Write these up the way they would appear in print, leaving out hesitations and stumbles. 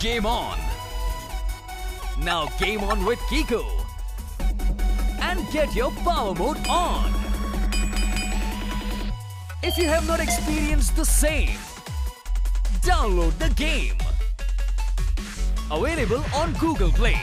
Game on! Now game on with Kiko and get your power mode on. If you have not experienced the same, download the game. Available on Google Play.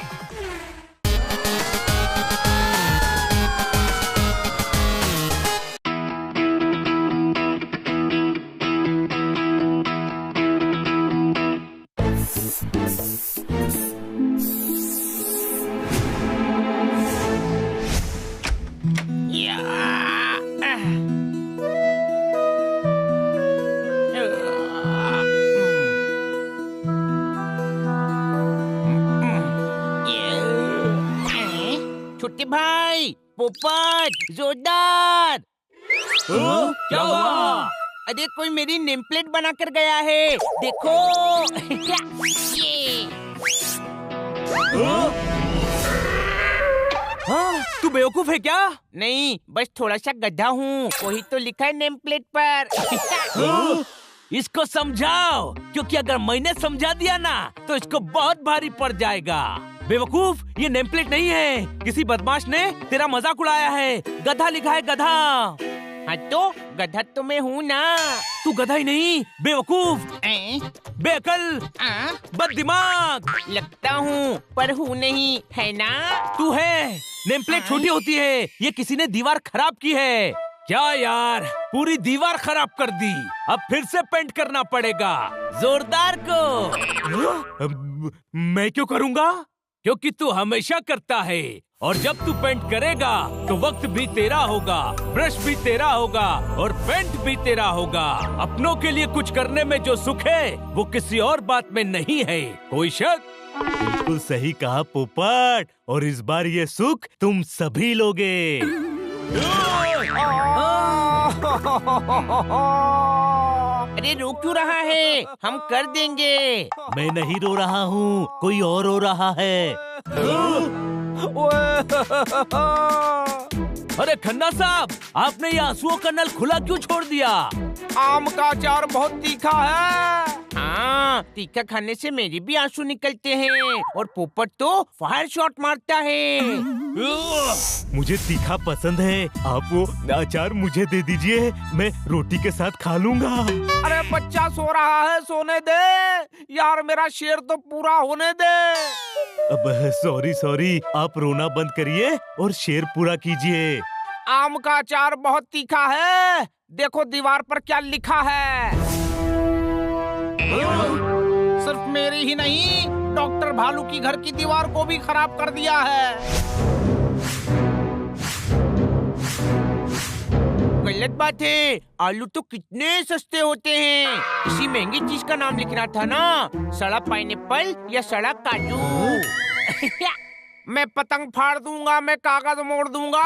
छोटे भाई, पोपट, जोरदार। क्या हुआ? अरे कोई मेरी नेम प्लेट बना कर गया है, देखो। ये। हाँ, तू बेवकूफ है क्या? नहीं, बस थोड़ा सा गधा हूँ, वही तो लिखा है नेम प्लेट पर। इसको समझाओ, क्योंकि अगर मैंने समझा दिया ना तो इसको बहुत भारी पड़ जाएगा। बेवकूफ, ये नेम प्लेट नहीं है, किसी बदमाश ने तेरा मजाक उड़ाया है। गधा लिखा है, गधा। हाँ तो गधा तो मैं हूँ ना। तू गधा ही नहीं, बेवकूफ, बेअकल, बददिमाग लगता हूँ पर हूँ नहीं, है ना? तू है। नेम प्लेट छोटी होती है, ये किसी ने दीवार खराब की है। क्या यार, पूरी दीवार खराब कर दी। अब फिर से पेंट करना पड़ेगा, जोरदार को। मैं क्यों करूँगा? क्योंकि तू हमेशा करता है, और जब तू पेंट करेगा तो वक्त भी तेरा होगा, ब्रश भी तेरा होगा और पेंट भी तेरा होगा। अपनों के लिए कुछ करने में जो सुख है वो किसी और बात में नहीं है। कोई शक? बिल्कुल सही कहा पोपट, और इस बार ये सुख तुम सभी लोगे। अरे रो क्यों रहा है? हम कर देंगे। मैं नहीं रो रहा हूँ, कोई और रो रहा है। अरे खन्ना साहब, आपने ये आंसुओं का नल खुला क्यों छोड़ दिया? आम का अचार बहुत तीखा है। हाँ, तीखा खाने से मेरे भी आंसू निकलते हैं, और पोपट तो फायर शॉट मारता है। मुझे तीखा पसंद है, आप वो अचार मुझे दे दीजिए, मैं रोटी के साथ खा लूंगा। अरे बच्चा सो रहा है, सोने दे यार, मेरा शेर तो पूरा होने दे। अब सॉरी, आप रोना बंद करिए और शेर पूरा कीजिए। आम का अचार बहुत तीखा है, देखो दीवार पर क्या लिखा है। सिर्फ मेरी ही नहीं, डॉक्टर भालू की घर की दीवार को भी खराब कर दिया है। गलत बात है, आलू तो कितने सस्ते होते हैं। किसी महंगी चीज का नाम लिखना था ना, सड़ा पाइनएप्पल या सड़ा काजू। मैं पतंग फाड़ दूंगा, मैं कागज मोड़ दूंगा,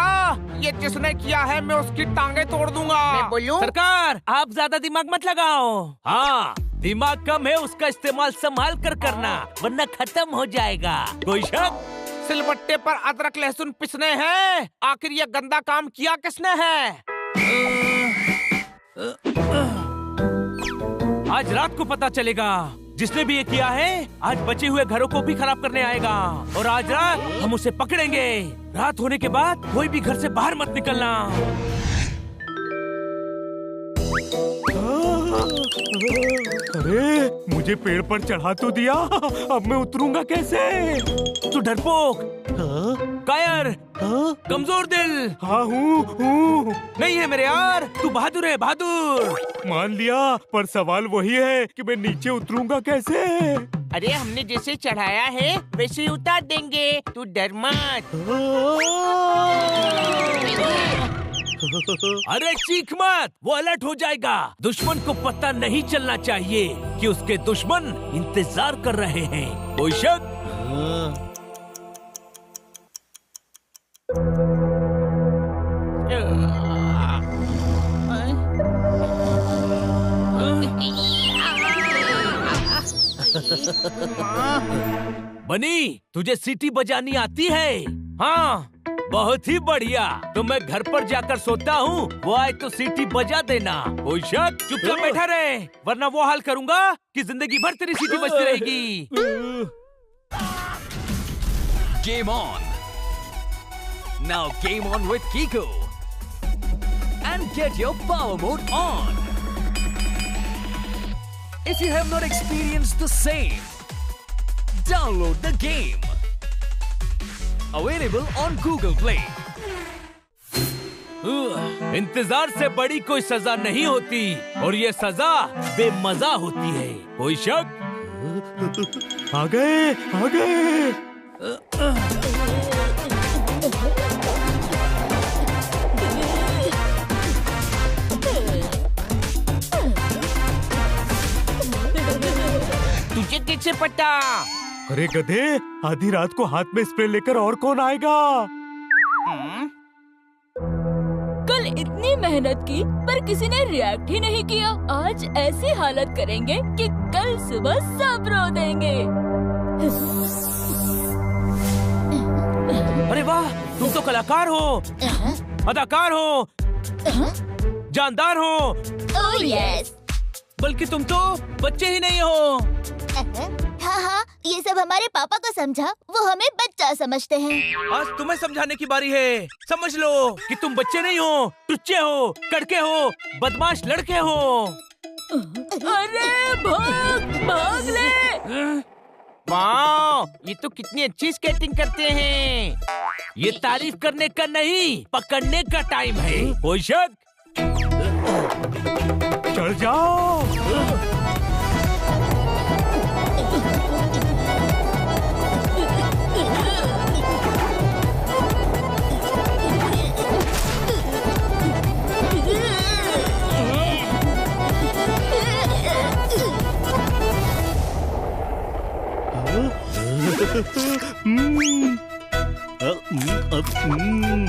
ये जिसने किया है मैं उसकी टांगे तोड़ दूंगा। मैं बोलूं? सरकार, आप ज्यादा दिमाग मत लगाओ। हाँ, दिमाग कम है, उसका इस्तेमाल संभाल कर करना, वरना खत्म हो जाएगा। कोई शक? सिलबट्टे पर अदरक लहसुन पिसने हैं, आखिर ये गंदा काम किया किसने है? आज रात को पता चलेगा। जिसने भी ये किया है आज बचे हुए घरों को भी खराब करने आएगा, और आज रात हम उसे पकड़ेंगे। रात होने के बाद कोई भी घर से बाहर मत निकलना। अरे मुझे पेड़ पर चढ़ा तो दिया, अब मैं उतरूंगा कैसे? तू डरपोक, कायर, कमजोर दिल। हाँ हूँ। नहीं है मेरे यार, तू बहादुर है, बहादुर। मान लिया, पर सवाल वही है कि मैं नीचे उतरूंगा कैसे? अरे हमने जैसे चढ़ाया है वैसे ही उतार देंगे, तू डर मत। अरे चीख मत, वो अलर्ट हो जाएगा। दुश्मन को पता नहीं चलना चाहिए कि उसके दुश्मन इंतजार कर रहे हैं। कोई शक? बनी, तुझे सीटी बजानी आती है? हाँ, बहुत ही बढ़िया। तो मैं घर पर जाकर सोता हूँ, वो आए तो सीटी बजा देना। कोई शक? चुपचाप बैठा रहे, वरना वो हाल करूँगा कि जिंदगी भर तेरी सीटी बजती रहेगी। Game on. Now game on with Kiko. And get your power mode on. If you have not experienced the same, download the game. Available on Google Play. इंतजार से बड़ी कोई सजा नहीं होती और ये सजा बेमजा होती है। कोई शक? आ गए, आ गए। तुझे कैसे पता? अरे गधे, आधी रात को हाथ में स्प्रे लेकर और कौन आएगा? कल इतनी मेहनत की पर किसी ने रिएक्ट ही नहीं किया। आज ऐसी हालत करेंगे कि कल सुबह सब रो देंगे। अरे वाह, तुम तो कलाकार हो, अदाकार हो, जानदार हो। Oh yes. बल्कि तुम तो बच्चे ही नहीं हो। हाँ हाँ, ये सब हमारे पापा को समझा, वो हमें बच्चा समझते हैं। आज तुम्हें समझाने की बारी है। समझ लो कि तुम बच्चे नहीं हो, टुच्चे हो, कड़के हो, बदमाश लड़के हो। अरे भाग भाग ले। वाह, ये तो कितनी अच्छी स्केटिंग करते हैं। ये तारीफ करने का नहीं, पकड़ने का टाइम है। कोई शक? चढ़ जाओ।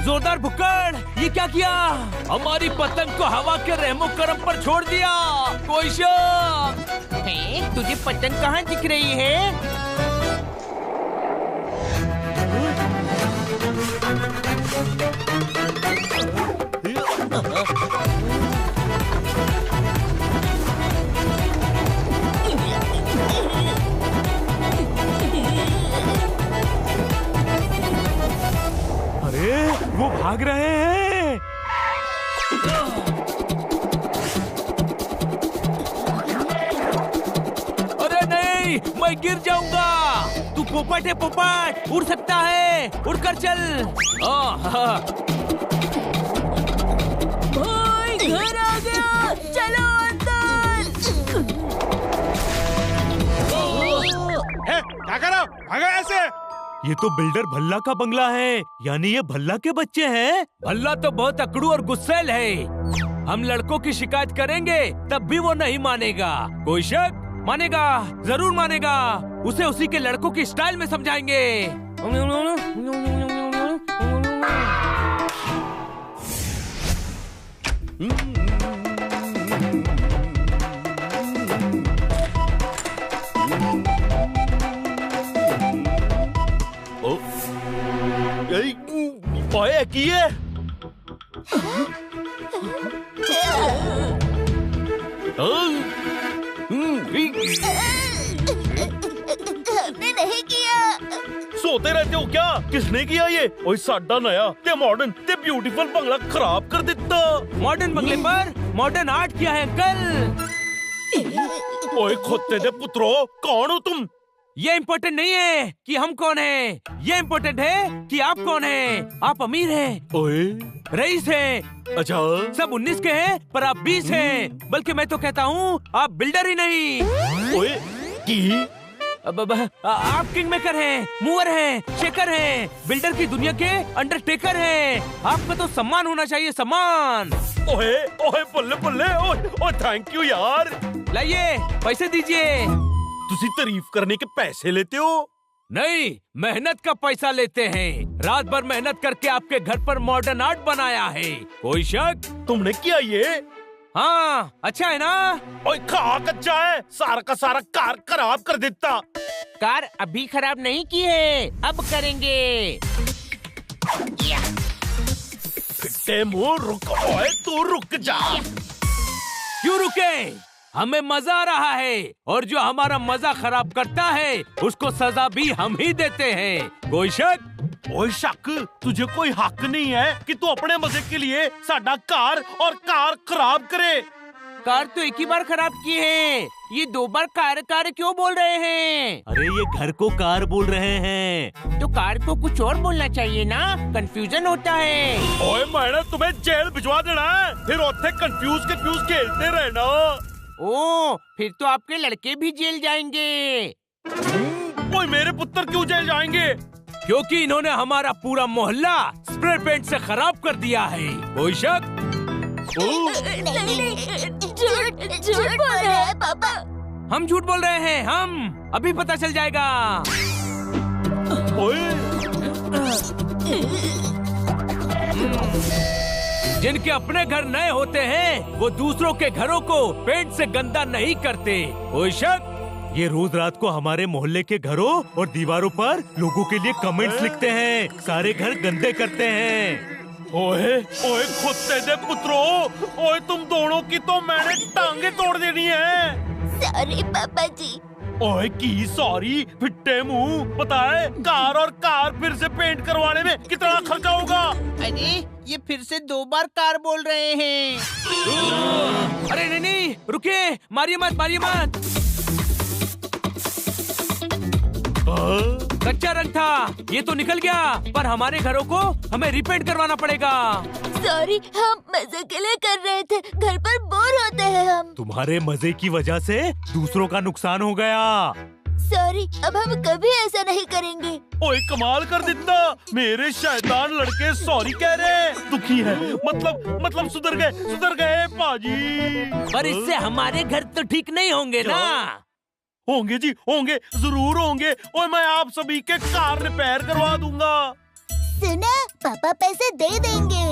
जोरदार भुक्कड़, ये क्या किया? हमारी पतंग को हवा के रहमो करम पर छोड़ दिया। कोई शक? तुझे पतंग कहाँ दिख रही है? अरे वो भाग रहे हैं। अरे नहीं, मैं गिर जाऊंगा। तू पोपट है पोपट, उड़ सकता है, उड़कर चल। भाई घर आ गया, चलो अंदर। क्या करो? भागो ऐसे। ये तो बिल्डर भल्ला का बंगला है, यानी ये भल्ला के बच्चे हैं। भल्ला तो बहुत अकड़ू और गुस्सैल है। हम लड़कों की शिकायत करेंगे तब भी वो नहीं मानेगा। कोई शक? मानेगा, जरूर मानेगा। उसे उसी के लड़कों की स्टाइल में समझाएंगे। की है। हमने नहीं किया। सोते रहते हो क्या? किसने किया ये? ओए साडा नया ते मॉडर्न ते ब्यूटीफुल बंगला खराब कर देता। मॉडर्न बंगले पर मॉडर्न आर्ट किया है अंकल। ओए खोते दे पुत्रो, कौन हो तुम? ये इम्पोर्टेंट नहीं है कि हम कौन हैं, ये इम्पोर्टेंट है कि आप कौन हैं। आप अमीर हैं, ओए रईस हैं। अच्छा, सब 19 के हैं पर आप 20 हैं। बल्कि मैं तो कहता हूँ आप बिल्डर ही नहीं। ओए की आप किंग मेकर हैं, मूवर हैं, शेकर हैं, बिल्डर की दुनिया के अंडरटेकर हैं। आपका तो सम्मान होना चाहिए, सम्मान। ओए ओए बल्ले बल्ले, ओए थैंक यू यार। लाइए पैसे दीजिए। तुसी तारीफ करने के पैसे लेते हो? नहीं, मेहनत का पैसा लेते हैं। रात भर मेहनत करके आपके घर पर मॉडर्न आर्ट बनाया है। कोई शक? तुमने किया ये? हाँ, अच्छा है ना? ओए खा कच्चा है, सारा का सारा कार खराब कर देता। कार अभी खराब नहीं की है, अब करेंगे। टेमू रुक, ओए तू रुक जा। क्यों रुके? हमें मजा आ रहा है और जो हमारा मजा खराब करता है उसको सजा भी हम ही देते हैं। कोई शक? ओए शक, तुझे कोई हक नहीं है कि तू अपने मजे के लिए साडा कार और कार खराब करे। कार तो एक ही बार खराब की है, ये 2 बार कार कार क्यों बोल रहे हैं? अरे ये घर को कार बोल रहे हैं। तो कार को कुछ और बोलना चाहिए ना, कंफ्यूजन होता है। ओए मैंने तुम्हें जेल भिजवा देना है, फिर ओथे कंफ्यूज खेलते रहना। ओ, फिर तो आपके लड़के भी जेल जाएंगे। ओए मेरे पुत्र क्यों जेल जाएंगे? क्योंकि इन्होंने हमारा पूरा मोहल्ला स्प्रे पेंट से खराब कर दिया है। कोई शक? नहीं, झूठ बोल रहे हैं पापा। हम झूठ बोल रहे हैं, हम अभी पता चल जाएगा। ओए जिनके अपने घर नए होते हैं वो दूसरों के घरों को पेंट से गंदा नहीं करते। कोई शक? ये रोज रात को हमारे मोहल्ले के घरों और दीवारों पर लोगों के लिए कमेंट्स लिखते हैं, सारे घर गंदे करते हैं। ओए ओए खुद दे पुत्रो, ओए तुम दोनों की तो मैंने टांगे तोड़ देनी है। सॉरी पापा जी। ओए की सॉरी फिट्टे मुंह, पता है कार और कार फिर से पेंट करवाने में कितना खर्चा होगा? अरे ये फिर से 2 बार कार बोल रहे हैं। अरे नहीं, रुकिए, मारिए मत। कच्चा रंग था, ये तो निकल गया, पर हमारे घरों को हमें रिपेंट करवाना पड़ेगा। सॉरी, हम मजे के लिए कर रहे थे, घर पर बोर होते हैं हम। तुम्हारे मजे की वजह से दूसरों का नुकसान हो गया। सॉरी, अब हम कभी ऐसा नहीं करेंगे। ओए कमाल कर देता, मेरे शैतान लड़के सॉरी कह रहे, दुखी है, मतलब सुधर गए पाजी। पर इससे हमारे घर तो ठीक नहीं होंगे ना। होंगे जी, होंगे, जरूर होंगे। और मैं आप सभी के कार रिपेयर करवा दूंगा। सुना, पापा पैसे दे देंगे।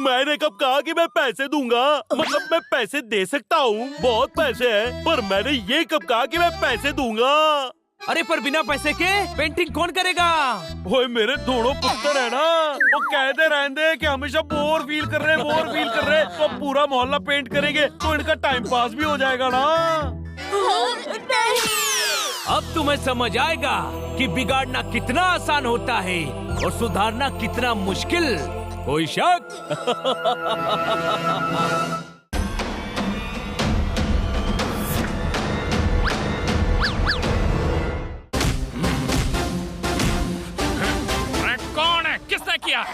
मैंने कब कहा कि मैं पैसे दूंगा? मतलब मैं पैसे दे सकता हूँ, बहुत पैसे हैं, पर मैंने ये कब कहा कि मैं पैसे दूंगा? अरे पर बिना पैसे के पेंटिंग कौन करेगा? ओए मेरे दोनों पुत्र है ना, वो कहते रहते कि हमेशा बोर फील कर रहे, तो पूरा मोहल्ला पेंट करेंगे तो इनका टाइम पास भी हो जाएगा ना। अब तुम्हें समझ आएगा कि बिगाड़ना कितना आसान होता है और सुधारना कितना मुश्किल। कोई शक? कौन है? किसने किया?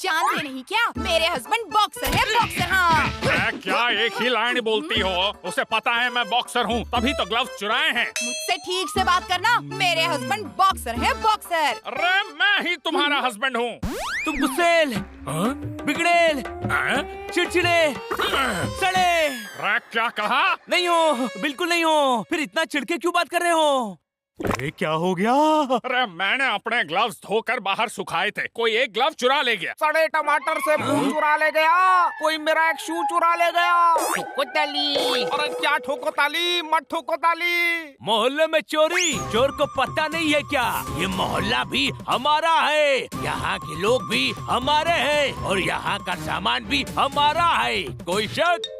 जानते नहीं क्या? मेरे हस्बैंड बॉक्सर है, बॉक्सर। हाँ। क्या एक ही लाइन बोलती हो? उसे पता है मैं बॉक्सर हूँ, तभी तो ग्लव्स चुराए हैं। मुझसे ठीक से बात करना, मेरे हस्बैंड बॉक्सर है, बॉक्सर। अरे मैं ही तुम्हारा हस्बैंड हूँ। तुम गुस्सेल, बिगड़ेल, चिड़चिड़े, सड़े। अरे क्या कहा? नहीं हो, बिल्कुल नहीं हो। फिर इतना चिढ़के क्यों बात कर रहे हो? अरे क्या हो गया? अरे मैंने अपने ग्लव्स धोकर बाहर सुखाए थे, कोई एक ग्लव चुरा ले गया। सड़े टमाटर से फूल चुरा ले गया, कोई मेरा एक शू चुरा ले गया। ठोको ताली। अरे क्या ठोको ताली, मत ठोको ताली। मोहल्ले में चोरी, चोर को पता नहीं है क्या? ये मोहल्ला भी हमारा है, यहाँ के लोग भी हमारे हैं और यहाँ का सामान भी हमारा है। कोई शक?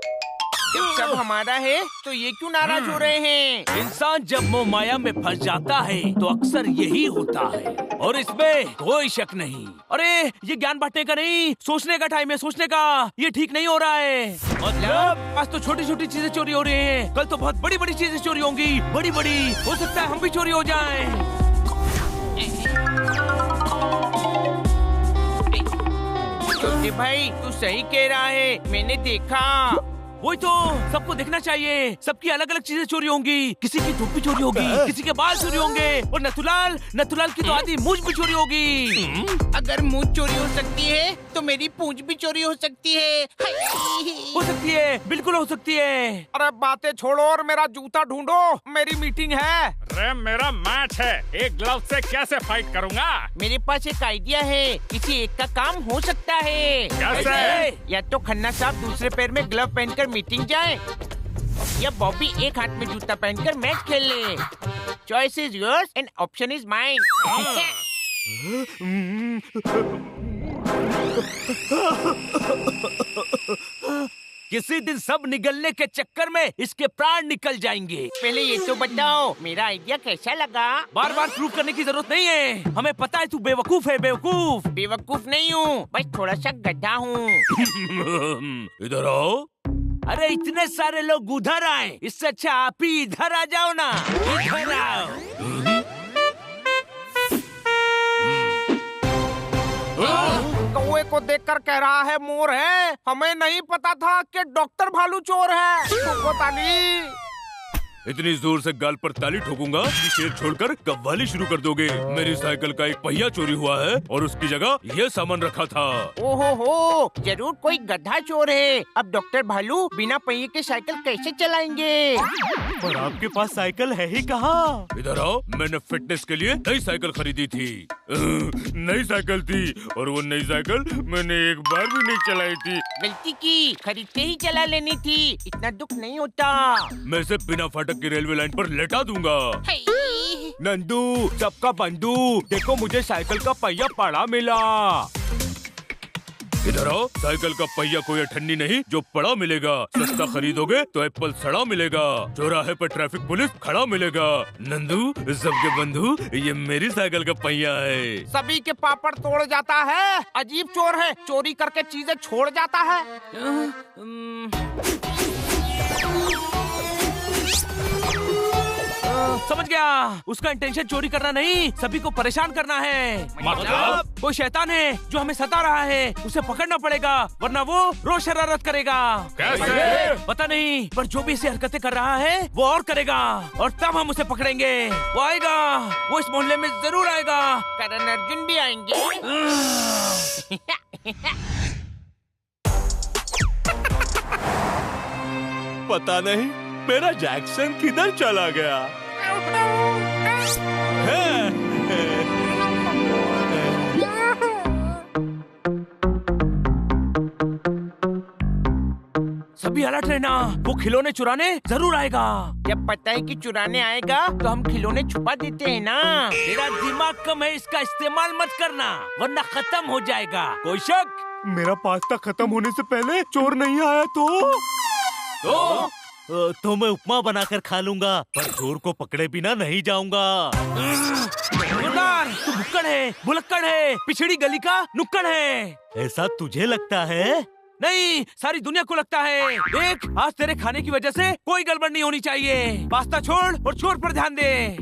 जब सब हमारा है तो ये क्यों नाराज हो रहे हैं? इंसान जब मोह माया में फंस जाता है तो अक्सर यही होता है और इसमें कोई शक नहीं। अरे ये ज्ञान बांटने का नहीं, सोचने का टाइम है, सोचने का। ये ठीक नहीं हो रहा है। मतलब आज तो छोटी छोटी चीजें चोरी हो रही हैं, कल तो बहुत बड़ी बड़ी चीजें चोरी होंगी, बड़ी बड़ी। हो सकता है हम भी चोरी हो जाएं। छोटे भाई तू सही कह रहा है, मैंने देखा। वही तो, सबको देखना चाहिए। सबकी अलग अलग चीजें चोरी होंगी, किसी की टोपी चोरी होगी, किसी के बाल चोरी होंगे और नथुलाल की तो आधी मूंछ भी चोरी होगी। अगर मूंछ चोरी हो सकती है तो मेरी पूंछ भी चोरी हो सकती है। हो सकती है, बिल्कुल हो सकती है। अरे बातें छोड़ो और मेरा जूता ढूंढो, मेरी मीटिंग है। अरे मेरा मैच है, एक ग्लव से कैसे फाइट करूंगा? मेरे पास एक आइडिया है, किसी एक का काम हो सकता है। कैसे? या तो खन्ना साहब दूसरे पैर में ग्लव पहनकर मीटिंग जाए, या बॉबी एक हाथ में जूता पहनकर मैच खेल ले। Choice is yours and option is mine. किसी दिन सब निगलने के चक्कर में इसके प्राण निकल जाएंगे। पहले ये तो बताओ मेरा आइडिया कैसा लगा? बार बार प्रूव करने की जरूरत नहीं है, हमें पता है तू बेवकूफ है। बेवकूफ बेवकूफ नहीं हूँ, बस थोड़ा सा गधा हूँ। इधर आओ। अरे इतने सारे लोग उधर आए, इससे अच्छा आप ही इधर आ जाओ ना। इधर आओ। कौवे को देखकर कह रहा है मोर है। हमें नहीं पता था कि डॉक्टर भालू चोर है। ठोको ताली। इतनी जोर से गाल पर ताली ठोकूंगा कि शेर छोड़कर कव्वाली शुरू कर दोगे। मेरी साइकिल का एक पहिया चोरी हुआ है और उसकी जगह ये सामान रखा था। ओहो, जरूर कोई गधा चोर है। अब डॉक्टर भालू बिना पहिए के साइकिल कैसे चलाएंगे? पर आपके पास साइकिल है ही कहाँ? इधर आओ, मैंने फिटनेस के लिए नई साइकिल खरीदी थी। नई साइकिल थी और वो नई साइकिल मैंने एक बार भी नहीं चलाई थी। गलती की, खरीदते ही चला लेनी थी। इतना दुख नहीं होता। मैं इसे बिना फाटक की रेलवे लाइन पर लेटा दूंगा। नंदू, सबका बंधु, देखो मुझे साइकिल का पहिया पड़ा मिला। इधर आओ, साइकिल का पहिया कोई अठन्नी नहीं जो पड़ा मिलेगा। सस्ता खरीदोगे तो एप्पल सड़ा मिलेगा। चौराहे पर ट्रैफिक पुलिस खड़ा मिलेगा। नंदू, सबके बंधु, ये मेरी साइकिल का पहिया है। सभी के पापड़ तोड़ जाता है। अजीब चोर है, चोरी करके चीजें छोड़ जाता है। समझ गया, उसका इंटेंशन चोरी करना नहीं, सभी को परेशान करना है। मतलब कोई शैतान है जो हमें सता रहा है, उसे पकड़ना पड़ेगा वरना वो रोज शरारत करेगा। कैसे? पता नहीं, पर जो भी ऐसी हरकतें कर रहा है वो और करेगा और तब हम उसे पकड़ेंगे। वो आएगा, वो इस मोहल्ले में जरूर आएगा। करण अर्जुन भी आएंगे। पता नहीं मेरा जैक्सन किधर चला गया। सभी अलर्ट रहना, वो खिलौने चुराने जरूर आएगा। जब पता है कि चुराने आएगा तो हम खिलौने छुपा देते हैं ना। तेरा दिमाग कम है, इसका इस्तेमाल मत करना वरना खत्म हो जाएगा। कोई शक? मेरा पास्ता खत्म होने से पहले चोर नहीं आया तो मैं उपमा बनाकर खा लूंगा, पर चोर को पकड़े बिना नहीं जाऊंगा। तू भुक्कड़ है, भुलक्कड़ है, पिछड़ी गली का नुक्कड़ है। ऐसा तुझे लगता है? नहीं, सारी दुनिया को लगता है। देख, आज तेरे खाने की वजह से कोई गड़बड़ नहीं होनी चाहिए। पास्ता छोड़ और चोर पर ध्यान दे।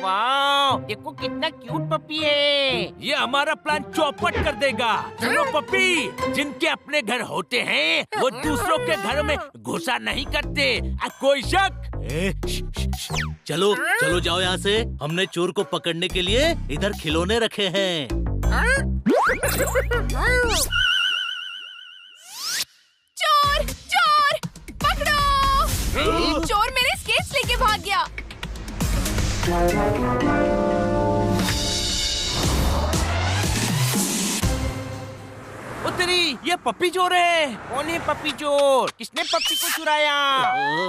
वाह, देखो कितना क्यूट पपी है। ये हमारा प्लान चौपट कर देगा। चलो पपी, जिनके अपने घर होते हैं वो दूसरों के घर में घुसा नहीं करते। कोई शक? चलो चलो जाओ यहाँ से। हमने चोर को पकड़ने के लिए इधर खिलौने रखे हैं। चोर चोर पकड़ो। चोर मेरे स्केट्स लेके भाग गया। ओ तेरी, ये पप्पी चोर है। कौन है पपी चोर? किसने पपी को चुराया?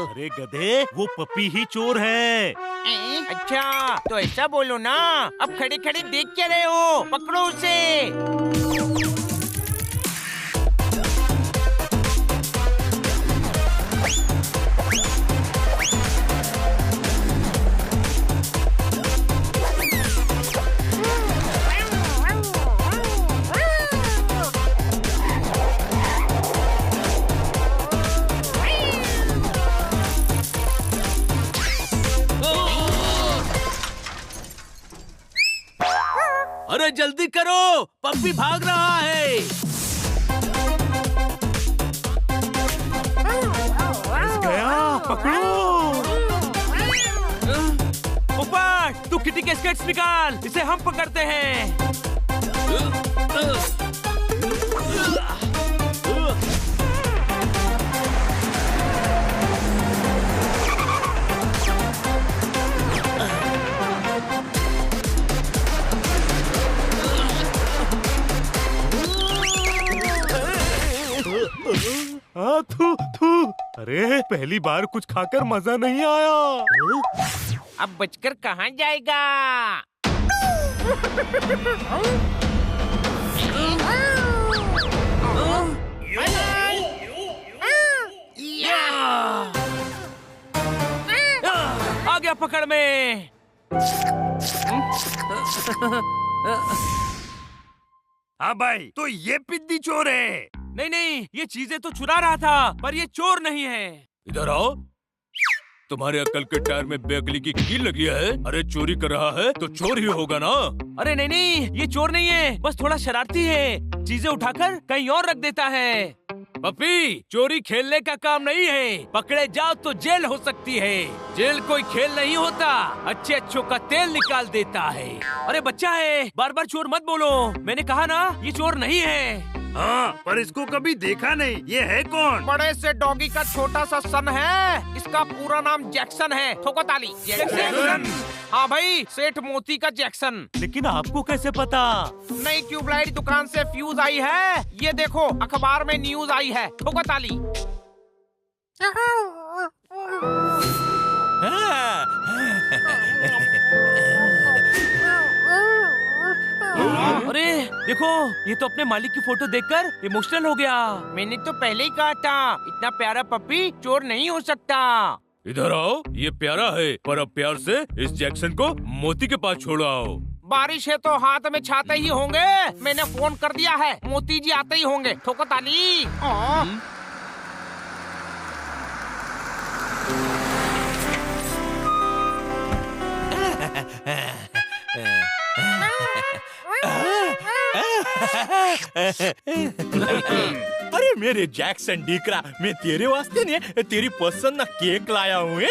अरे गधे, वो पपी ही चोर है। अच्छा, तो ऐसा बोलो ना। अब खड़े खड़े देख क्या रहे हो? पकड़ो उसे। अरे जल्दी करो, पप्पी भाग रहा है। गया, पकड़ो। ऊपर, तू किटी के स्केट्स निकाल, इसे हम पकड़ते हैं। थू थू। अरे पहली बार कुछ खाकर मजा नहीं आया। अब बचकर कहाँ जाएगा? आ गया पकड़ में। हाँ भाई, तो ये पिद्दी चोर है। नहीं नहीं, ये चीजें तो चुरा रहा था, पर ये चोर नहीं है। इधर आओ। तुम्हारे अक्ल के टायर में बेअक्ली की कील लगी है। अरे चोरी कर रहा है तो चोर ही होगा ना। अरे नहीं नहीं, ये चोर नहीं है, बस थोड़ा शरारती है। चीजें उठाकर कहीं और रख देता है। पप्पी, चोरी खेलने का काम नहीं है। पकड़े जाओ तो जेल हो सकती है। जेल कोई खेल नहीं होता, अच्छे अच्छों का तेल निकाल देता है। अरे बच्चा है, बार बार चोर मत बोलो। मैंने कहा ना, ये चोर नहीं है। हाँ, पर इसको कभी देखा नहीं। ये है कौन? बड़े से डॉगी का छोटा सा सन है। इसका पूरा नाम जैक्सन है। ठोको ताली। जैक्सन। हाँ भाई, सेठ मोती का जैक्सन। लेकिन आपको कैसे पता? नई ट्यूबलाइट दुकान से फ्यूज आई है। ये देखो, अखबार में न्यूज आई है। ठोको ताली। अरे देखो, ये तो अपने मालिक की फोटो देखकर इमोशनल हो गया। मैंने तो पहले ही कहा था, इतना प्यारा पप्पी चोर नहीं हो सकता। इधर आओ। ये प्यारा है, पर अब प्यार से इस जैक्सन को मोती के पास छोड़ो आओ। बारिश है तो हाथ में छाते ही होंगे। मैंने फोन कर दिया है, मोती जी आते ही होंगे। ठोको ताली। अरे मेरे जैक्सन डीकरा, मैं तेरे वास्ते नहीं, तेरी पसंद ना केक लाया हूँ।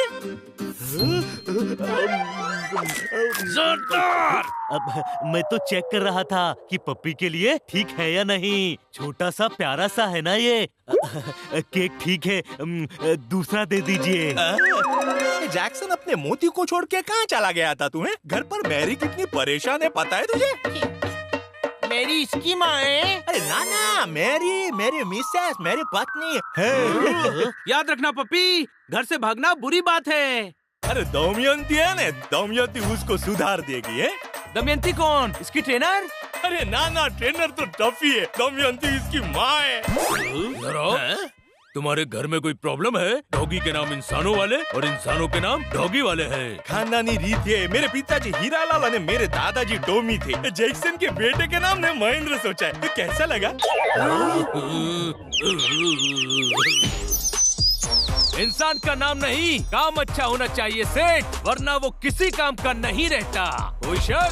अब मैं तो चेक कर रहा था कि पप्पी के लिए ठीक है या नहीं। छोटा सा प्यारा सा है ना ये। केक ठीक है, दूसरा दे दीजिए। जैक्सन अपने मोती को छोड़ के कहाँ चला गया था तुम्हें? घर पर मैरी कितनी परेशान है पता है तुझे? मेरी इसकी माँ है। अरे ना, मेरी मिसेस, मेरी पत्नी है। याद रखना पप्पी, घर से भागना बुरी बात है। अरे दमयंती है ना, दमयंती उसको सुधार देगी है। दमयंती कौन? इसकी ट्रेनर? अरे ना, ट्रेनर तो टफी है, दमयंती इसकी माँ है। तुम्हारे घर में कोई प्रॉब्लम है? डॉगी के नाम इंसानों वाले और इंसानों के नाम डॉगी वाले हैं। खानदानी रीत है। मेरे पिताजी हीरालाल ने मेरे दादाजी टॉमी थे। जैक्सन के बेटे के नाम ने महेंद्र सोचा है। तो कैसा लगा? इंसान का नाम नहीं, काम अच्छा होना चाहिए सेठ, वरना वो किसी काम का नहीं रहता। कोई शक?